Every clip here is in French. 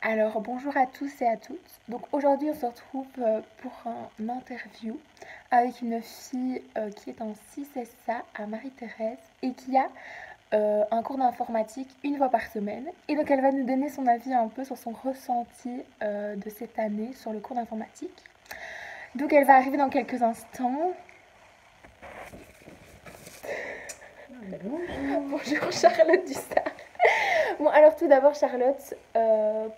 Alors bonjour à tous et à toutes. Donc aujourd'hui on se retrouve pour un interview avec une fille qui est en 6SA à Marie-Thérèse et qui a un cours d'informatique une fois par semaine. Et donc elle va nous donner son avis un peu sur son ressenti de cette année sur le cours d'informatique. Donc elle va arriver dans quelques instants. Bonjour Charlotte Dussard. Bon, alors tout d'abord, Charlotte,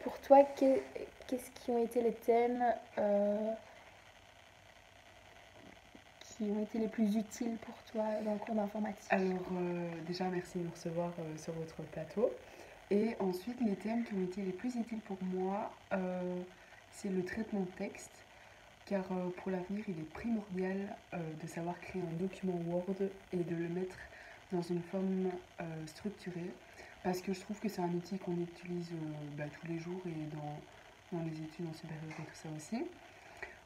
pour toi, qu'est-ce qui ont été les thèmes qui ont été les plus utiles pour toi dans le cours d'informatique? Alors, déjà, merci de me recevoir sur votre plateau. Et ensuite, les thèmes qui ont été les plus utiles pour moi, c'est le traitement de texte, car pour l'avenir, il est primordial de savoir créer un document Word et de le mettre dans une forme structurée, parce que je trouve que c'est un outil qu'on utilise tous les jours et dans les études en supérieur et tout ça aussi.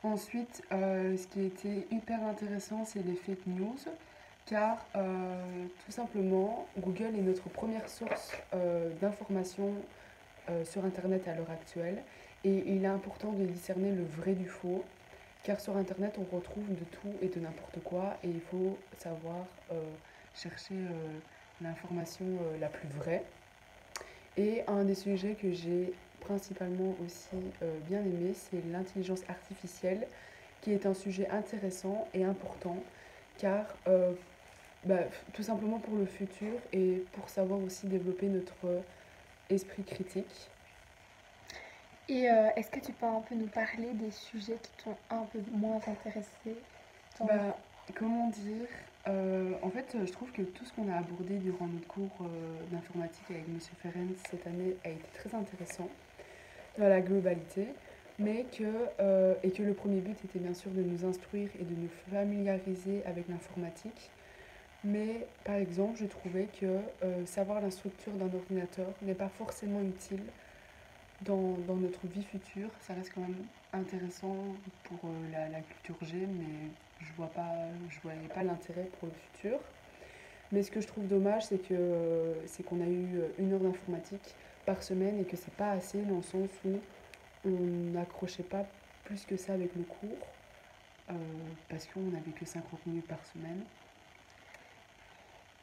Ensuite, ce qui était hyper intéressant, c'est les fake news, car tout simplement, Google est notre première source d'information sur Internet à l'heure actuelle, et il est important de discerner le vrai du faux, car sur Internet, on retrouve de tout et de n'importe quoi, et il faut savoir chercher l'information la plus vraie. Et un des sujets que j'ai principalement aussi bien aimé, c'est l'intelligence artificielle, qui est un sujet intéressant et important, car tout simplement pour le futur et pour savoir aussi développer notre esprit critique. Et est-ce que tu peux un peu nous parler des sujets qui t'ont un peu moins intéressé dans le Bah, comment dire En fait, je trouve que tout ce qu'on a abordé durant notre cours d'informatique avec Monsieur Ferenc cette année a été très intéressant dans la globalité, mais et que le premier but était bien sûr de nous instruire et de nous familiariser avec l'informatique. Mais par exemple, je trouvais que savoir la structure d'un ordinateur n'est pas forcément utile dans notre vie future. Ça reste quand même intéressant pour la culture G, mais je voyais pas l'intérêt pour le futur. Mais ce que je trouve dommage, c'est qu'on a eu une heure d'informatique par semaine et que c'est pas assez dans le sens où on n'accrochait pas plus que ça avec le cours parce qu'on n'avait que 50 minutes par semaine.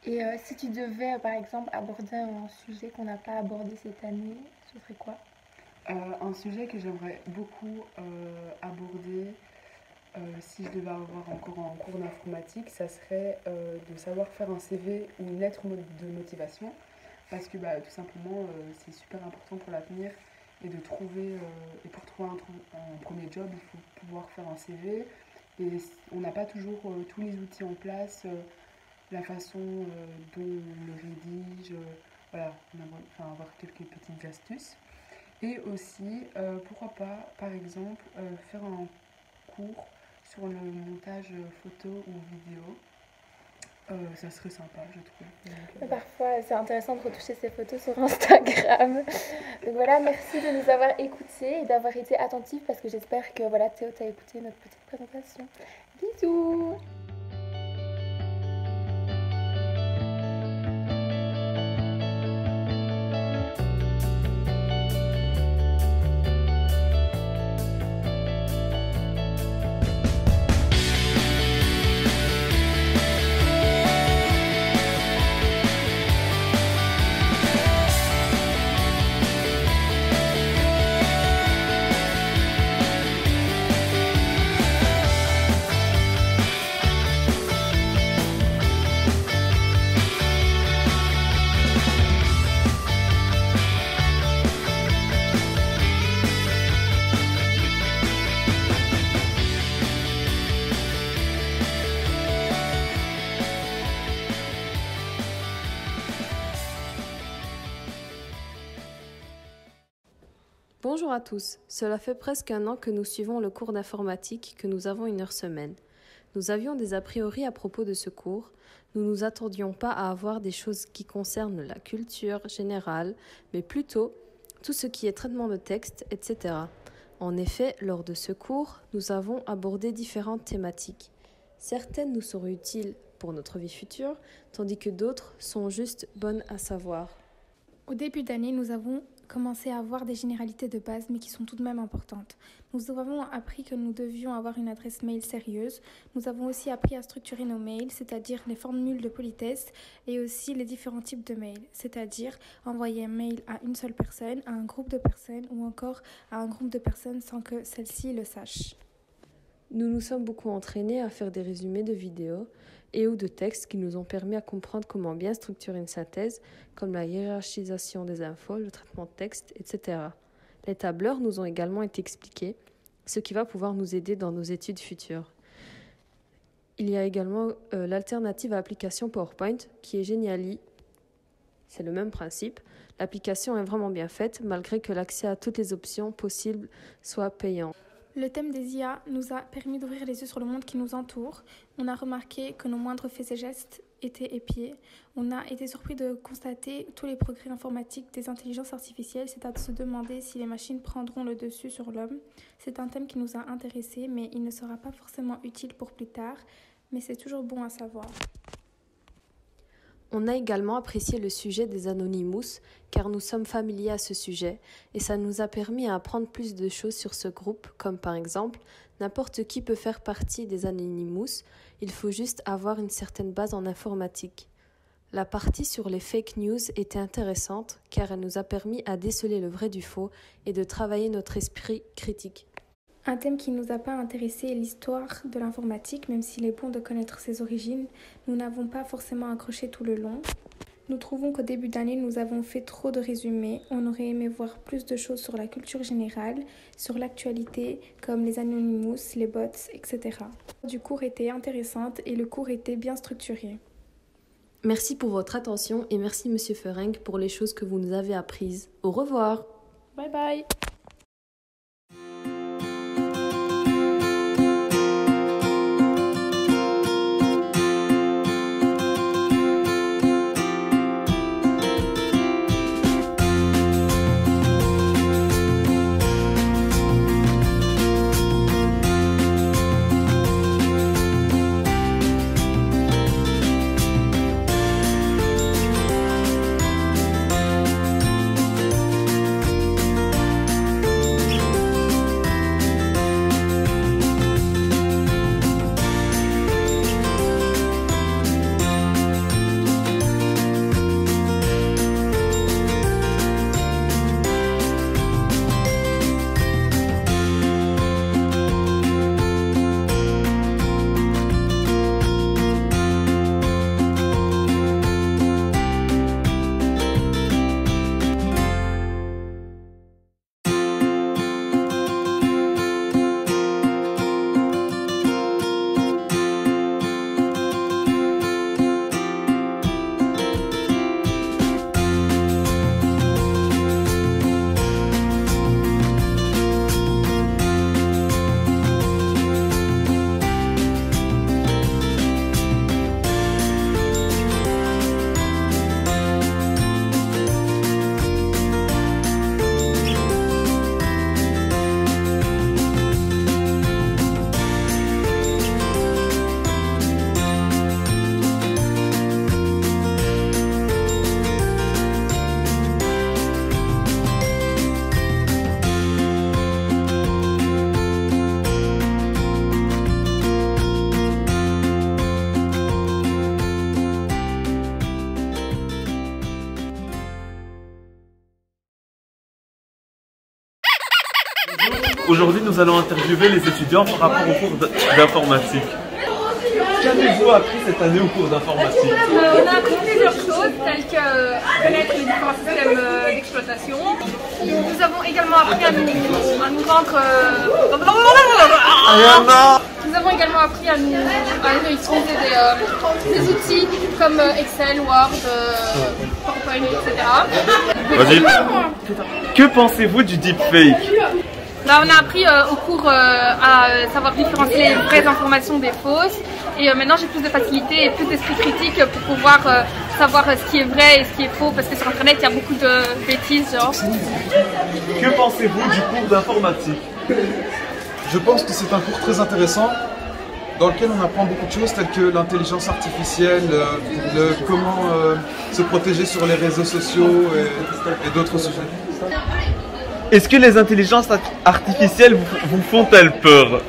Et si tu devais, par exemple, aborder un sujet qu'on n'a pas abordé cette année, ce serait quoi? Un sujet que j'aimerais beaucoup aborder si je devais avoir encore un cours d'informatique, ça serait de savoir faire un CV ou une lettre de motivation parce que tout simplement c'est super important pour l'avenir et et pour trouver un premier job, il faut pouvoir faire un CV et on n'a pas toujours tous les outils en place, la façon dont on le rédige, voilà, avoir quelques petites astuces. Et aussi, pourquoi pas, par exemple, faire un cours sur le montage photo ou vidéo. Ça serait sympa, je trouve. Parfois, c'est intéressant de retoucher ses photos sur Instagram. Donc voilà, merci de nous avoir écoutés et d'avoir été attentifs parce que j'espère que voilà, Théo t'a écouté notre petite présentation. Bisous! Bonjour à tous, cela fait presque un an que nous suivons le cours d'informatique que nous avons une heure semaine. Nous avions des a priori à propos de ce cours, nous ne nous attendions pas à avoir des choses qui concernent la culture générale, mais plutôt tout ce qui est traitement de texte, etc. En effet, lors de ce cours, nous avons abordé différentes thématiques. Certaines nous seront utiles pour notre vie future, tandis que d'autres sont juste bonnes à savoir. Au début d'année, nous avons commencé à voir des généralités de base, mais qui sont tout de même importantes. Nous avons appris que nous devions avoir une adresse mail sérieuse. Nous avons aussi appris à structurer nos mails, c'est-à-dire les formules de politesse et aussi les différents types de mails, c'est-à-dire envoyer un mail à une seule personne, à un groupe de personnes ou encore à un groupe de personnes sans que celle-ci le sache. Nous nous sommes beaucoup entraînés à faire des résumés de vidéos et ou de textes qui nous ont permis à comprendre comment bien structurer une synthèse, comme la hiérarchisation des infos, le traitement de texte, etc. Les tableurs nous ont également été expliqués, ce qui va pouvoir nous aider dans nos études futures. Il y a également l'alternative à l'application PowerPoint qui est Geniali. C'est le même principe. L'application est vraiment bien faite, malgré que l'accès à toutes les options possibles soit payant. Le thème des IA nous a permis d'ouvrir les yeux sur le monde qui nous entoure. On a remarqué que nos moindres faits et gestes étaient épiés. On a été surpris de constater tous les progrès informatiques des intelligences artificielles. C'est à se demander si les machines prendront le dessus sur l'homme. C'est un thème qui nous a intéressés, mais il ne sera pas forcément utile pour plus tard. Mais c'est toujours bon à savoir. On a également apprécié le sujet des Anonymous, car nous sommes familiers à ce sujet, et ça nous a permis à apprendre plus de choses sur ce groupe, comme par exemple, n'importe qui peut faire partie des Anonymous, il faut juste avoir une certaine base en informatique. La partie sur les fake news était intéressante, car elle nous a permis à déceler le vrai du faux et de travailler notre esprit critique. Un thème qui ne nous a pas intéressé est l'histoire de l'informatique, même s'il est bon de connaître ses origines. Nous n'avons pas forcément accroché tout le long. Nous trouvons qu'au début d'année, nous avons fait trop de résumés. On aurait aimé voir plus de choses sur la culture générale, sur l'actualité, comme les Anonymous, les bots, etc. Du cours était intéressante et le cours était bien structuré. Merci pour votre attention et merci Monsieur Ferenc pour les choses que vous nous avez apprises. Au revoir. Bye bye. Aujourd'hui, nous allons interviewer les étudiants par rapport au cours d'informatique. Qu'avez-vous appris cette année au cours d'informatique? On a appris plusieurs choses, telles que connaître les différents systèmes d'exploitation. Nous avons également appris à nous rendre... Nous avons également appris à nous utiliser des outils comme Excel, Word, PowerPoint, etc. Vas-y. Que pensez-vous du deepfake? Là, on a appris au cours à savoir différencier les vraies informations des fausses. Et maintenant, j'ai plus de facilité et plus d'esprit critique pour pouvoir savoir ce qui est vrai et ce qui est faux. Parce que sur Internet, il y a beaucoup de bêtises. Genre. Que pensez-vous du cours d'informatique? Je pense que c'est un cours très intéressant dans lequel on apprend beaucoup de choses telles que l'intelligence artificielle, comment se protéger sur les réseaux sociaux et d'autres sujets. Est-ce que les intelligences artificielles vous font-elles peur?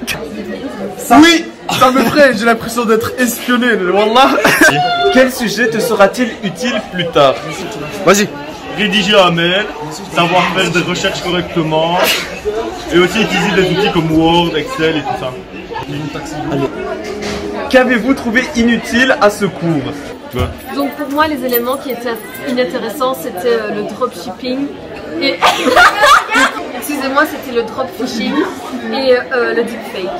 Oui, ça me ferait, j'ai l'impression d'être espionné, wallah. Quel sujet te sera-t-il utile plus tard? Vas-y. Rédiger un mail, savoir faire des recherches correctement et aussi utiliser des outils comme Word, Excel et tout ça. Qu'avez-vous trouvé inutile à ce cours? Donc pour moi, les éléments qui étaient inintéressants, c'était le dropshipping et excusez-moi, c'était le dropfishing et le deepfake.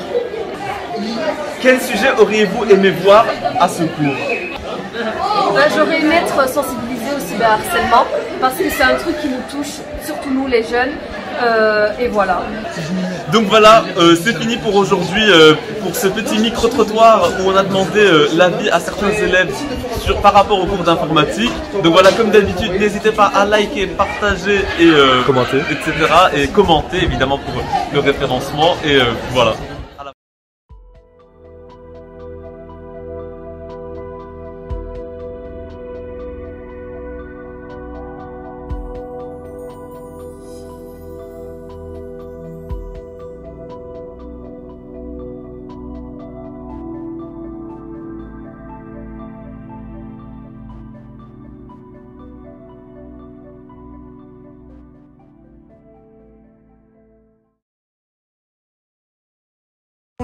Quel sujet auriez-vous aimé voir à ce cours? J'aurais aimé être sensibilisée au cyberharcèlement parce que c'est un truc qui nous touche, surtout nous les jeunes, et voilà. Donc voilà, c'est fini pour aujourd'hui, pour ce petit micro-trottoir où on a demandé l'avis à certains élèves par rapport au cours d'informatique. Donc voilà, comme d'habitude, n'hésitez pas à liker, partager et commenter, etc. Et commenter évidemment pour le référencement, et voilà.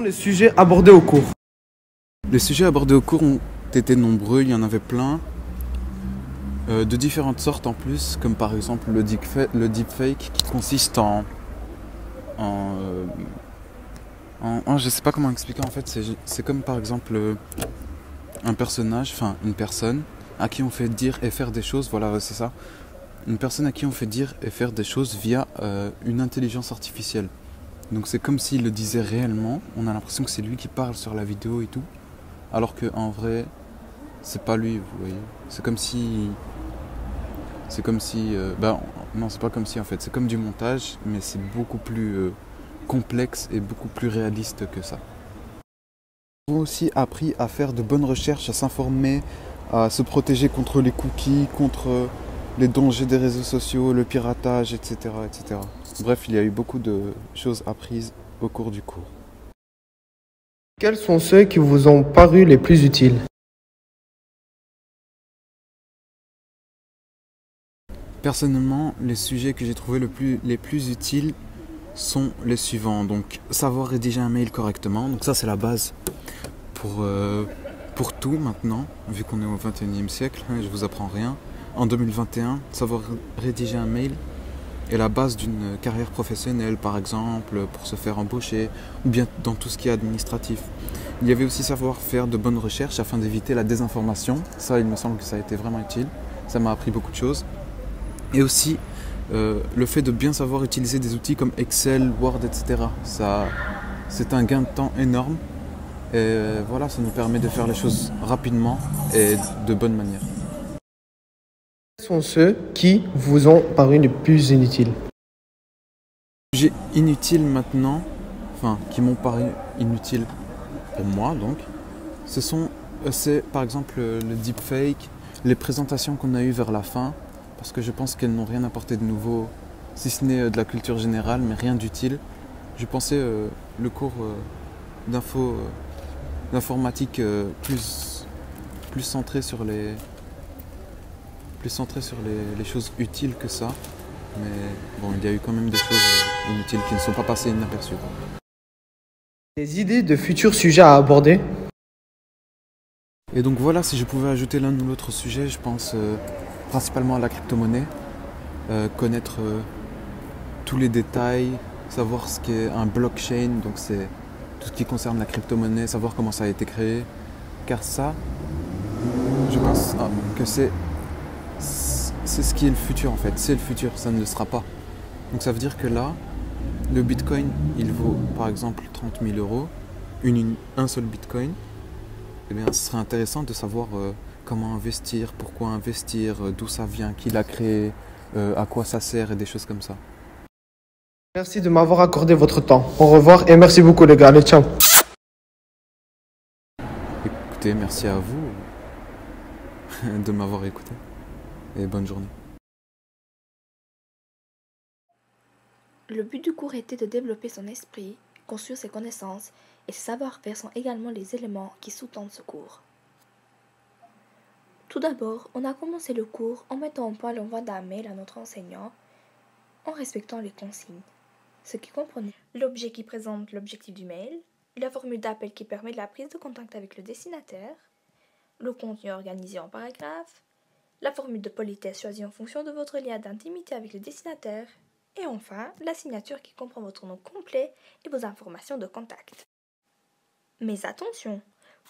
Les sujets abordés au cours. Les sujets abordés au cours ont été nombreux, il y en avait plein, de différentes sortes en plus, comme par exemple le deepfake qui consiste je sais pas comment expliquer en fait, c'est comme par exemple un personnage, enfin une personne à qui on fait dire et faire des choses, voilà c'est ça, une personne à qui on fait dire et faire des choses via une intelligence artificielle. Donc c'est comme s'il le disait réellement, on a l'impression que c'est lui qui parle sur la vidéo et tout, alors qu'en vrai, c'est pas lui, vous voyez. C'est comme si... non, c'est pas comme si en fait, c'est comme du montage, mais c'est beaucoup plus complexe et beaucoup plus réaliste que ça. Nous avons aussi appris à faire de bonnes recherches, à s'informer, à se protéger contre les cookies, contre les dangers des réseaux sociaux, le piratage, etc., etc. Bref, il y a eu beaucoup de choses apprises au cours du cours. Quels sont ceux qui vous ont paru les plus utiles? Personnellement, les sujets que j'ai trouvés les plus utiles sont les suivants. Donc, savoir rédiger un mail correctement. Donc ça, c'est la base pour tout maintenant, vu qu'on est au 21e siècle, je vous apprends rien. En 2021, savoir rédiger un mail est la base d'une carrière professionnelle, par exemple, pour se faire embaucher, ou bien dans tout ce qui est administratif. Il y avait aussi savoir faire de bonnes recherches afin d'éviter la désinformation. Ça, il me semble que ça a été vraiment utile. Ça m'a appris beaucoup de choses. Et aussi, le fait de bien savoir utiliser des outils comme Excel, Word, etc. C'est un gain de temps énorme. Et voilà, ça nous permet de faire les choses rapidement et de bonne manière. Quels sont ceux qui vous ont paru les plus inutiles? J'ai inutiles maintenant, enfin qui m'ont paru inutiles pour moi donc, c'est par exemple le deepfake, les présentations qu'on a eues vers la fin, parce que je pense qu'elles n'ont rien apporté de nouveau, si ce n'est de la culture générale, mais rien d'utile. Je pensais le cours d'informatique plus centré sur les choses utiles que ça, mais bon, il y a eu quand même des choses inutiles qui ne sont pas passées inaperçues. Des idées de futurs sujets à aborder? Et donc voilà, si je pouvais ajouter l'un ou l'autre sujet, je pense principalement à la crypto-monnaie, connaître tous les détails, savoir ce qu'est un blockchain, donc c'est tout ce qui concerne la crypto-monnaie, savoir comment ça a été créé, car ça, je pense que c'est ce qui est le futur en fait, c'est le futur, ça ne le sera pas. Donc ça veut dire que là, le bitcoin, il vaut par exemple 30 000 euros, un seul bitcoin. Eh bien, ce serait intéressant de savoir comment investir, pourquoi investir, d'où ça vient, qui l'a créé, à quoi ça sert et des choses comme ça. Merci de m'avoir accordé votre temps. Au revoir et merci beaucoup les gars. Allez, ciao. Écoutez, merci à vous de m'avoir écouté et bonne journée. Le but du cours était de développer son esprit, construire ses connaissances et ses savoir-faire sont également les éléments qui sous-tendent ce cours. Tout d'abord, on a commencé le cours en mettant au point l'envoi d'un mail à notre enseignant en respectant les consignes, ce qui comprenait l'objet qui présente l'objectif du mail, la formule d'appel qui permet la prise de contact avec le destinataire, le contenu organisé en paragraphes, la formule de politesse choisie en fonction de votre lien d'intimité avec le destinataire, et enfin la signature qui comprend votre nom complet et vos informations de contact. Mais attention,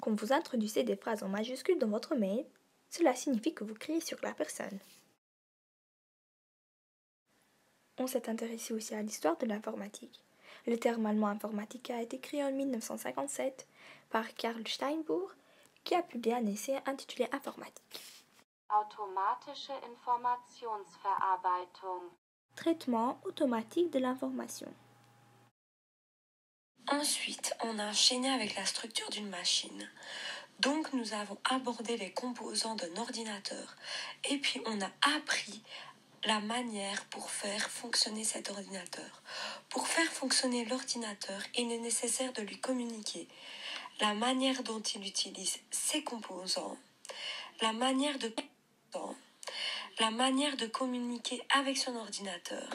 quand vous introduisez des phrases en majuscules dans votre mail, cela signifie que vous criez sur la personne. On s'est intéressé aussi à l'histoire de l'informatique. Le terme allemand informatique a été créé en 1957 par Karl Steinbourg, qui a publié un essai intitulé Informatique. Automatische Informationsverarbeitung. Traitement automatique de l'information. Ensuite, on a enchaîné avec la structure d'une machine. Donc, nous avons abordé les composants d'un ordinateur et puis on a appris la manière pour faire fonctionner cet ordinateur. Pour faire fonctionner l'ordinateur, il est nécessaire de lui communiquer la manière dont il utilise ses composants, la manière de communiquer avec son ordinateur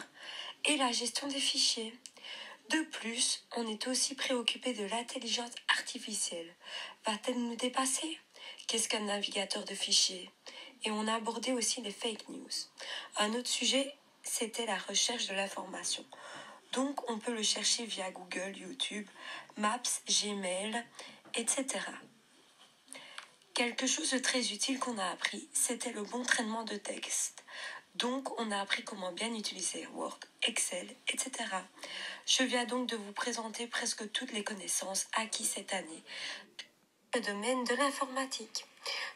et la gestion des fichiers. De plus, on est aussi préoccupé de l'intelligence artificielle. Va-t-elle nous dépasser? Qu'est-ce qu'un navigateur de fichiers? Et on a abordé aussi les fake news. Un autre sujet, c'était la recherche de l'information. Donc, on peut le chercher via Google, YouTube, Maps, Gmail, etc. Quelque chose de très utile qu'on a appris, c'était le bon traitement de texte. Donc, on a appris comment bien utiliser Word, Excel, etc. Je viens donc de vous présenter presque toutes les connaissances acquises cette année dans le domaine de l'informatique.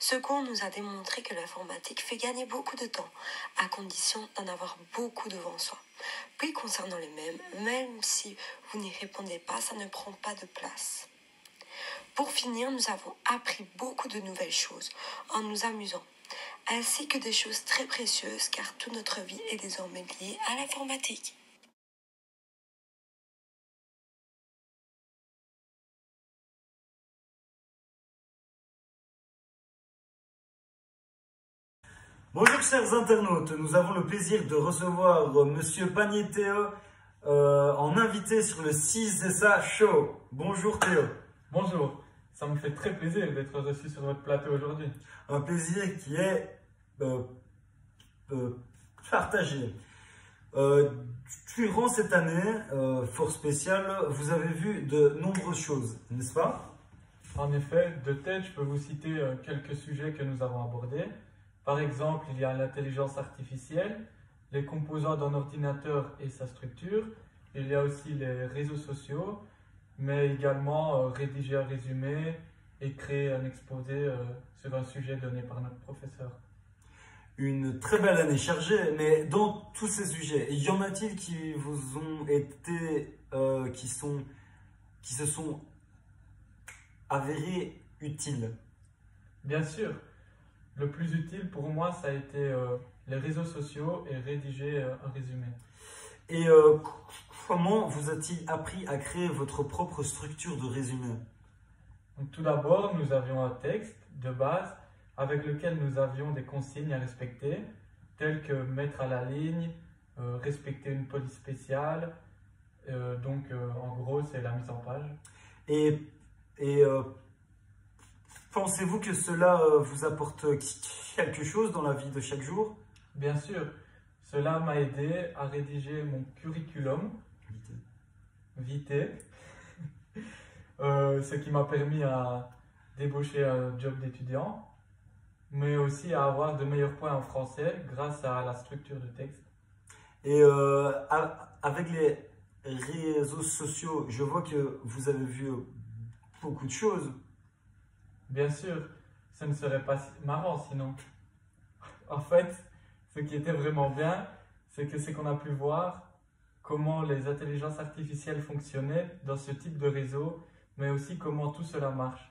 Ce cours nous a démontré que l'informatique fait gagner beaucoup de temps, à condition d'en avoir beaucoup devant soi. Puis, concernant les mêmes, même si vous n'y répondez pas, ça ne prend pas de place. Pour finir, nous avons appris beaucoup de nouvelles choses en nous amusant, ainsi que des choses très précieuses car toute notre vie est désormais liée à l'informatique. Bonjour chers internautes, nous avons le plaisir de recevoir Monsieur Panier Théo en invité sur le 6SA Show. Bonjour Théo. Bonjour, ça me fait très plaisir d'être reçu sur votre plateau aujourd'hui. Un plaisir qui est partagé. Durant cette année fort spéciale, vous avez vu de nombreuses choses, n'est-ce pas? En effet, de tête, je peux vous citer quelques sujets que nous avons abordés. Par exemple, il y a l'intelligence artificielle, les composants d'un ordinateur et sa structure. Il y a aussi les réseaux sociaux, mais également rédiger un résumé et créer un exposé sur un sujet donné par notre professeur. Une très belle année chargée, mais dans tous ces sujets, y en a-t-il qui vous ont été, qui se sont avérés utiles? Bien sûr. Le plus utile pour moi, ça a été les réseaux sociaux et rédiger un résumé. Et comment vous a-t-il appris à créer votre propre structure de résumé? Donc, tout d'abord, nous avions un texte de base avec lequel nous avions des consignes à respecter, telles que mettre à la ligne, respecter une police spéciale. En gros, c'est la mise en page. Et pensez-vous que cela vous apporte quelque chose dans la vie de chaque jour? Bien sûr, cela m'a aidé à rédiger mon curriculum vitae, ce qui m'a permis à débaucher un job d'étudiant, mais aussi à avoir de meilleurs points en français grâce à la structure de texte. Et avec les réseaux sociaux, je vois que vous avez vu beaucoup de choses. Bien sûr, ce ne serait pas marrant sinon. En fait, ce qui était vraiment bien, c'est qu'on a pu voir comment les intelligences artificielles fonctionnaient dans ce type de réseau, mais aussi comment tout cela marche.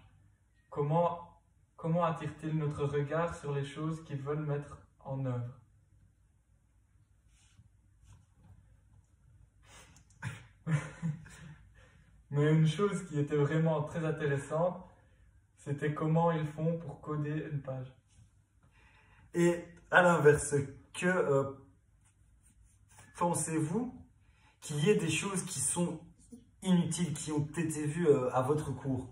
Comment attire-t-il notre regard sur les choses qu'ils veulent mettre en œuvre? Mais une chose qui était vraiment très intéressante, c'était comment ils font pour coder une page. Et à l'inverse, que pensez-vous qu'il y ait des choses qui sont inutiles, qui ont été vues à votre cours?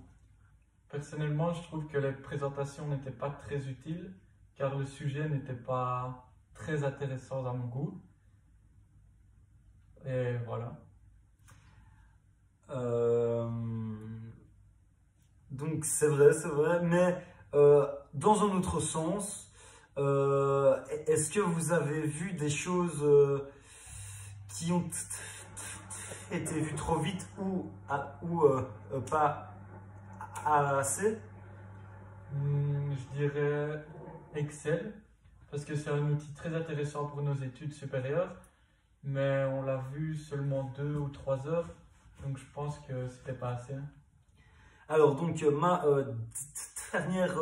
Personnellement, je trouve que les présentations n'étaient pas très utiles, car le sujet n'était pas très intéressant à mon goût. Et voilà. Donc c'est vrai, mais dans un autre sens, est-ce que vous avez vu des choses qui ont été vues trop vite ou pas assez? Je dirais Excel, parce que c'est un outil très intéressant pour nos études supérieures, mais on l'a vu seulement 2 ou 3 heures, donc je pense que c'était pas assez. Alors donc ma dernière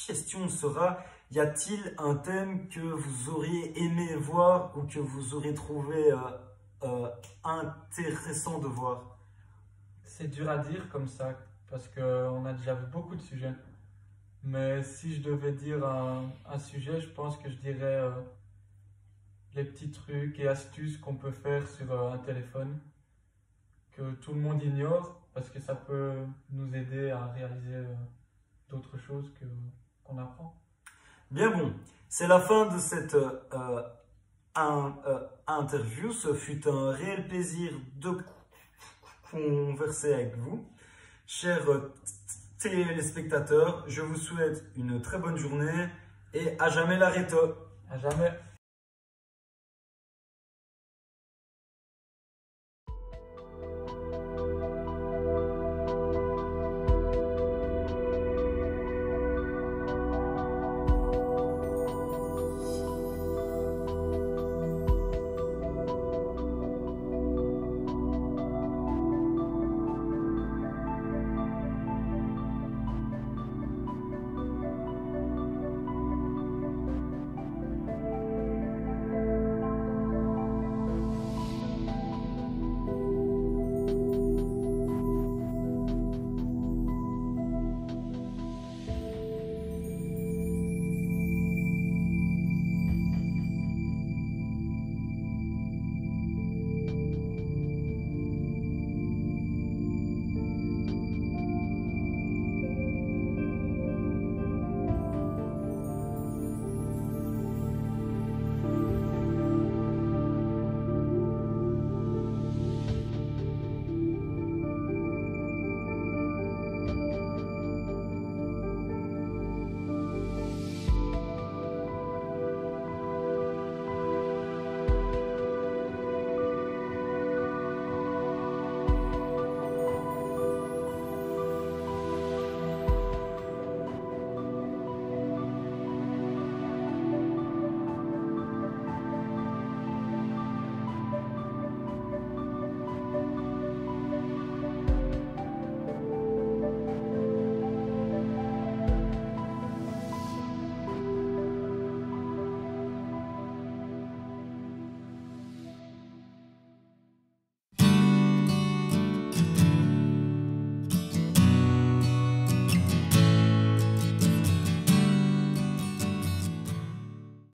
question sera, y a-t-il un thème que vous auriez aimé voir ou que vous auriez trouvé intéressant de voir? C'est dur à dire comme ça, parce qu'on a déjà vu beaucoup de sujets. Mais si je devais dire un sujet, je pense que je dirais les petits trucs et astuces qu'on peut faire sur un téléphone, que tout le monde ignore, parce que ça peut nous aider à réaliser d'autres choses qu'on apprend. Bien bon, c'est la fin de cette interview. Ce fut un réel plaisir de converser avec vous. Chers téléspectateurs, je vous souhaite une très bonne journée et à jamais la réto. À jamais.